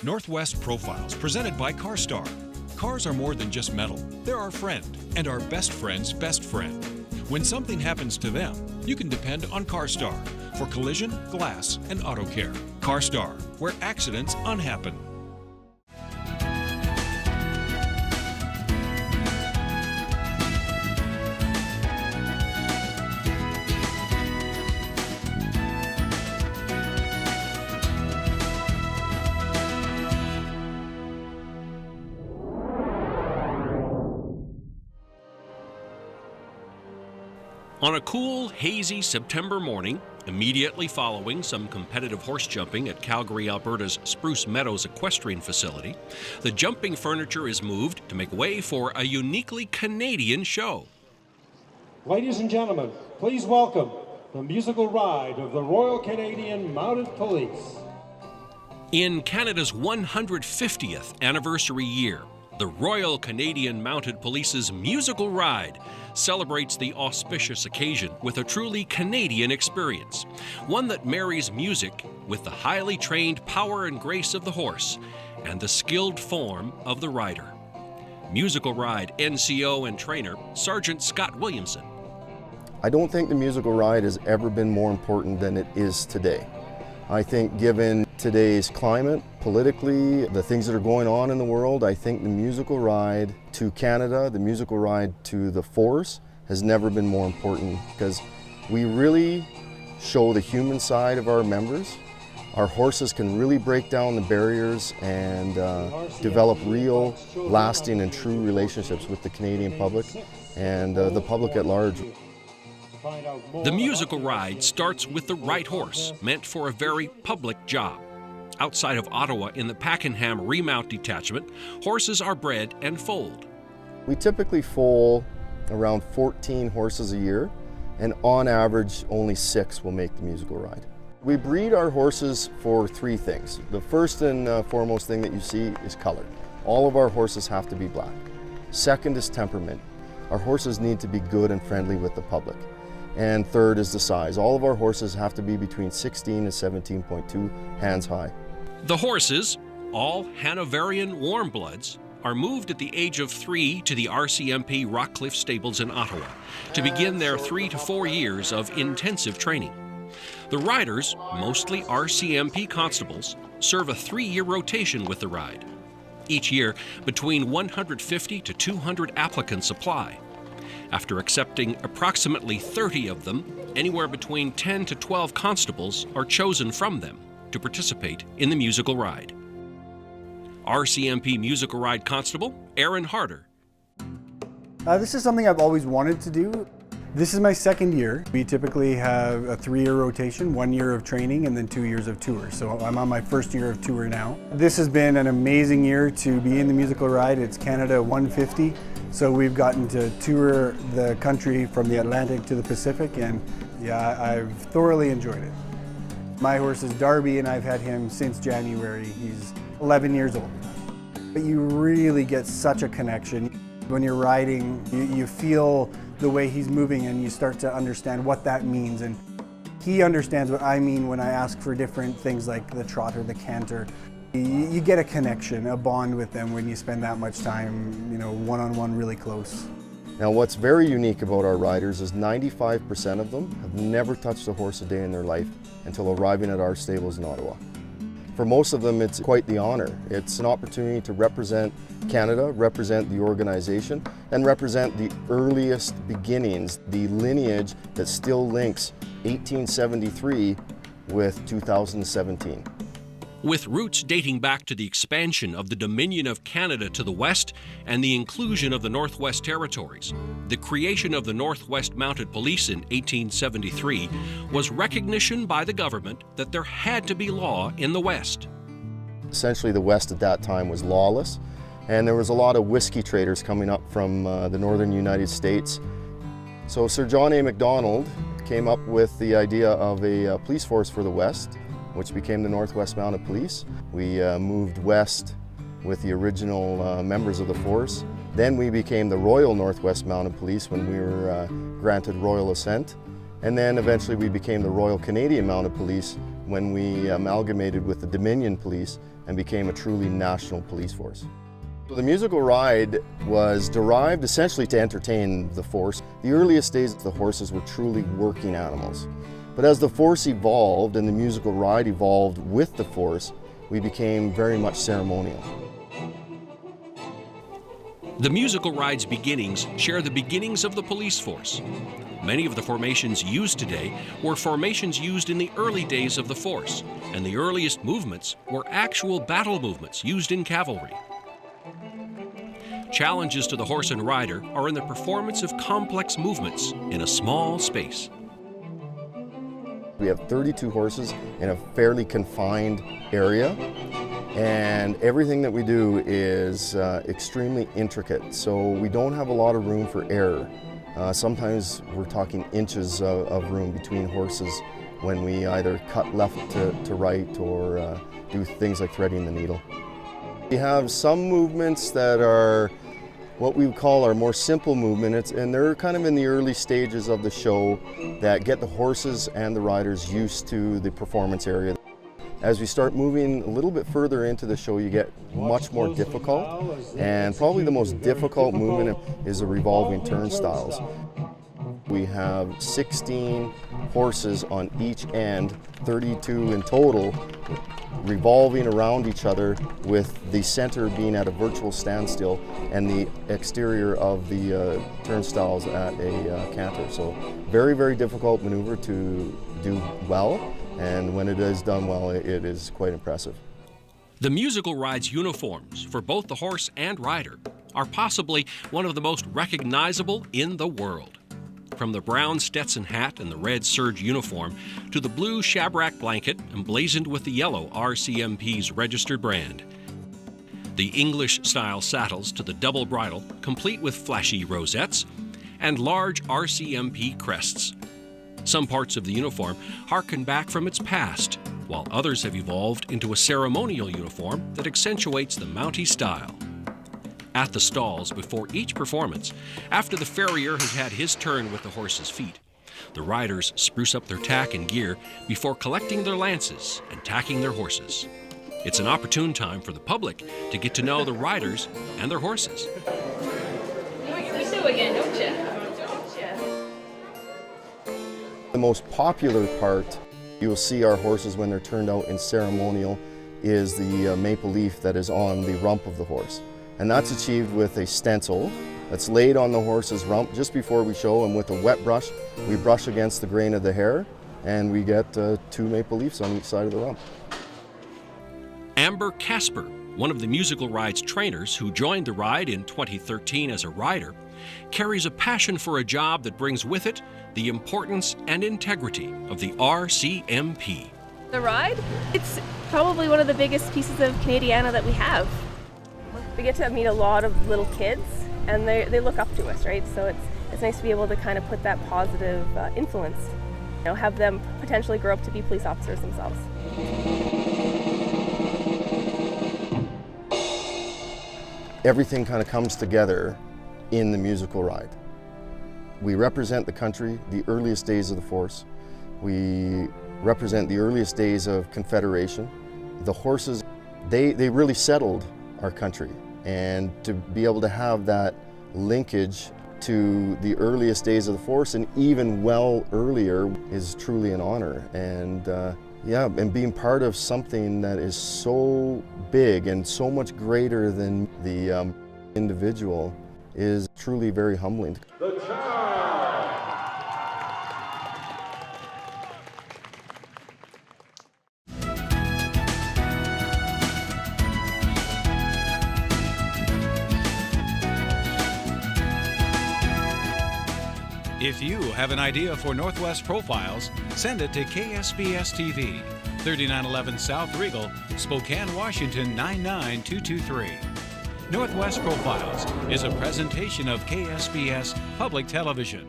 Northwest Profiles, presented by CarStar. Cars are more than just metal. They're our friend, and our best friend's best friend. When something happens to them, you can depend on CarStar for collision, glass, and auto care. CarStar, where accidents unhappen. On a cool, hazy September morning, immediately following some competitive horse jumping at Calgary Alberta's Spruce Meadows Equestrian facility, the jumping furniture is moved to make way for a uniquely Canadian show. Ladies and gentlemen, please welcome the musical ride of the Royal Canadian Mounted Police. In Canada's 150th anniversary year, the Royal Canadian Mounted Police's Musical Ride celebrates the auspicious occasion with a truly Canadian experience, one that marries music with the highly trained power and grace of the horse and the skilled form of the rider. Musical Ride NCO and trainer Sergeant Scott Williamson. I don't think the musical ride has ever been more important than it is today. I think given today's climate, politically, the things that are going on in the world, I think the musical ride to Canada, the musical ride to the force has never been more important because we really show the human side of our members. Our horses can really break down the barriers and develop real, lasting and true relationships with the Canadian public and the public at large. The musical ride starts with the right horse, meant for a very public job. Outside of Ottawa in the Pakenham Remount Detachment, horses are bred and foaled. We typically foal around 14 horses a year, and on average, only 6 will make the musical ride. We breed our horses for 3 things. The first and foremost thing that you see is color. All of our horses have to be black. Second is temperament. Our horses need to be good and friendly with the public. And third is the size. All of our horses have to be between 16 and 17.2 hands high. The horses, all Hanoverian warm bloods, are moved at the age of 3 to the RCMP Rockcliffe Stables in Ottawa to begin their 3 to 4 years of intensive training. The riders, mostly RCMP constables, serve a 3-year rotation with the ride. Each year, between 150 to 200 applicants apply. After accepting approximately 30 of them, anywhere between 10 to 12 constables are chosen from them to participate in the musical ride. RCMP Musical Ride Constable Aaron Harder. This is something I've always wanted to do. This is my 2nd year. We typically have a 3-year rotation, 1 year of training and then 2 years of tour. So I'm on my 1st year of tour now. This has been an amazing year to be in the musical ride. It's Canada 150. So we've gotten to tour the country from the Atlantic to the Pacific, and yeah, I've thoroughly enjoyed it. My horse is Darby, and I've had him since January. He's 11 years old. But you really get such a connection. When you're riding, you feel the way he's moving, and you start to understand what that means. And he understands what I mean when I ask for different things like the trot or the canter. You get a connection, a bond with them when you spend that much time, one-on-one really close. Now what's very unique about our riders is 95% of them have never touched a horse a day in their life until arriving at our stables in Ottawa. For most of them, it's quite the honor. It's an opportunity to represent Canada, represent the organization, and represent the earliest beginnings, the lineage that still links 1873 with 2017. With roots dating back to the expansion of the Dominion of Canada to the west and the inclusion of the Northwest Territories, the creation of the Northwest Mounted Police in 1873 was recognition by the government that there had to be law in the West. Essentially, the West at that time was lawless, and there was a lot of whiskey traders coming up from the northern United States. So Sir John A. Macdonald came up with the idea of a police force for the West, which became the Northwest Mounted Police. We moved west with the original members of the force. Then we became the Royal Northwest Mounted Police when we were granted royal assent. And then eventually we became the Royal Canadian Mounted Police when we amalgamated with the Dominion Police and became a truly national police force. So the musical ride was derived essentially to entertain the force. The earliest days, the horses were truly working animals. But as the force evolved and the musical ride evolved with the force, we became very much ceremonial. The musical ride's beginnings share the beginnings of the police force. Many of the formations used today were formations used in the early days of the force, and the earliest movements were actual battle movements used in cavalry. Challenges to the horse and rider are in the performance of complex movements in a small space. We have 32 horses in a fairly confined area, and everything that we do is extremely intricate, so we don't have a lot of room for error. Sometimes we're talking inches of room between horses when we either cut left to right or do things like threading the needle. We have some movements that are what we would call our more simple movements, and they're kind of in the early stages of the show that get the horses and the riders used to the performance area. As we start moving a little bit further into the show, you get much more difficult, and probably the most difficult movement is the revolving turnstiles. We have 16 horses on each end, 32 in total, revolving around each other with the center being at a virtual standstill and the exterior of the turnstiles at a canter. So very, very difficult maneuver to do well, and when it is done well, it is quite impressive. The musical ride's uniforms for both the horse and rider are possibly one of the most recognizable in the world. From the brown Stetson hat and the red serge uniform to the blue shabrack blanket emblazoned with the yellow RCMP's registered brand. The English-style saddles to the double bridle, complete with flashy rosettes, and large RCMP crests. Some parts of the uniform harken back from its past, while others have evolved into a ceremonial uniform that accentuates the Mountie style. At the stalls before each performance, after the farrier has had his turn with the horse's feet, the riders spruce up their tack and gear before collecting their lances and tacking their horses. It's an opportune time for the public to get to know the riders and their horses. You do again, don't you? The most popular part you'll see our horses when they're turned out in ceremonial is the maple leaf that is on the rump of the horse. And that's achieved with a stencil that's laid on the horse's rump just before we show, and with a wet brush, we brush against the grain of the hair, and we get 2 maple leaves on each side of the rump. Amber Casper, one of the musical ride's trainers who joined the ride in 2013 as a rider, carries a passion for a job that brings with it the importance and integrity of the RCMP. The ride? It's probably one of the biggest pieces of Canadiana that we have. We get to meet a lot of little kids, and they look up to us, right? So it's nice to be able to kind of put that positive influence, have them potentially grow up to be police officers themselves. Everything kind of comes together in the musical ride. We represent the country, the earliest days of the force. We represent the earliest days of Confederation. The horses, they really settled our country. And to be able to have that linkage to the earliest days of the force and even well earlier is truly an honor. And and being part of something that is so big and so much greater than the individual is truly very humbling. If you have an idea for Northwest Profiles, send it to KSPS TV, 3911 South Regal, Spokane, Washington 99223. Northwest Profiles is a presentation of KSPS Public Television.